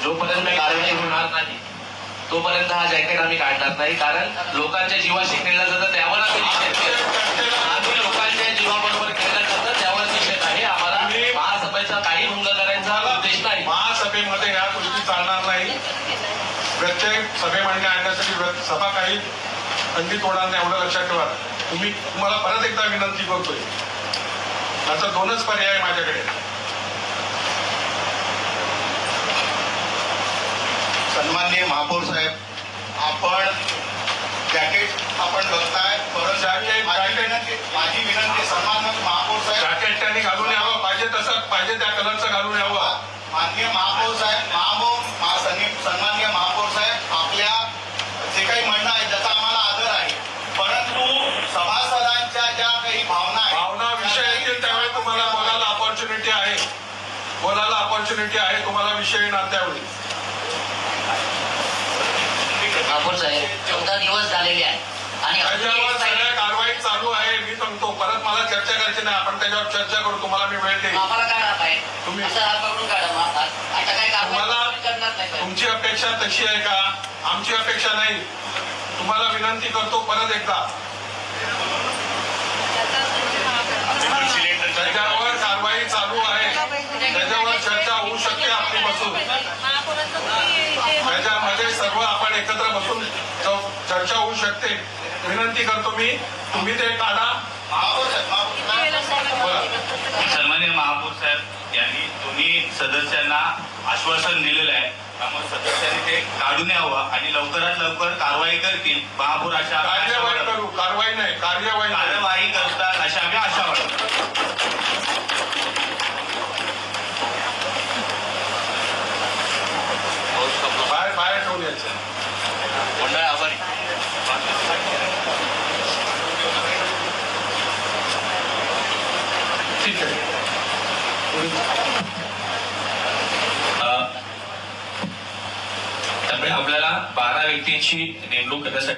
जोपर्यंत कारवाई होणार नाही तोपर्यंत हा जॅकेट आम्ही काढणार नाही, कारण लोकांच्या जीवाशी खेळलं जातं त्यावर आम्ही निषेध, आम्ही लोकांच्या जीवाबरोबर खेळलं जातं त्यावर निषेध आहे. आम्हाला महासभेचा काही भंग करायचा उद्देश नाही. महासभेमध्ये या गोष्टी चालणार नाही. प्रत्येक सभेमध्ये आणण्यासाठी सभा काही खंडित होणार नाही एवढं लक्षात ठेवा. तुम्हाला परत एकदा विनंती करतोय, आता दोनच पर्याय आहे माझ्याकडे. सन्माननीय महापौर साहेब, आपण जॅकेट आपण बघताय, परंतु माझी विनंती सन्माननीय महापौर साहेब, जॅकेट त्यांनी घालून यावं, पाहिजे तसं पाहिजे त्या कलरचं घालून यावं. माननीय महापौर साहेब, सन्माननीय महापौर साहेब, आपल्या जे काही म्हणणं आहे त्याचा आम्हाला आदर आहे, परंतु सभासदांच्या ज्या काही भावना विषय येतील त्यावेळी तुम्हाला बोलायला ऑपॉर्च्युनिटी आहे, तुम्हाला विषय येणार त्यावेळी. महापौर साहेब 14 दिवस झालेले आहेत आणि त्याच्यावर सगळ्या कारवाई चालू आहे. मी सांगतो, परत मला चर्चा करायची नाही, आपण त्याच्यावर चर्चा करू. तुम्हाला मी वेळ देईन. आम्हाला काढा पाहिजे, तुम्ही आता काय तुम्हाला तुमची अपेक्षा तशी आहे का? आमची अपेक्षा नाही. तुम्हाला विनंती करतो परत एकदा, त्याच्यावर कारवाई चालू आहे, त्याच्यावर चर्चा होऊ शकते आपली बसून. त्याच्यामध्ये सर्व आपण एकत्र बसून चर्चा होऊ शकते. विनंती करतो मी, तुम्ही ते काढा. सन्माननीय महापौर साहेब यांनी दोन्ही सदस्यांना आश्वासन दिलेलं आहे, त्यामुळे सदस्यांनी ते काढून यावं आणि लवकरात लवकर कारवाई करतील. महापौर अशा कार्यवाही करू, कारवाई नाही, कार्यवाही करतात अशा आम्ही आशा वाटतो. बाहेर ठेवून यायचं. मंडळ आभारी. ठीक आहे. त्यामुळे आपल्याला 12 व्यक्तींची नेमणूक करण्यासाठी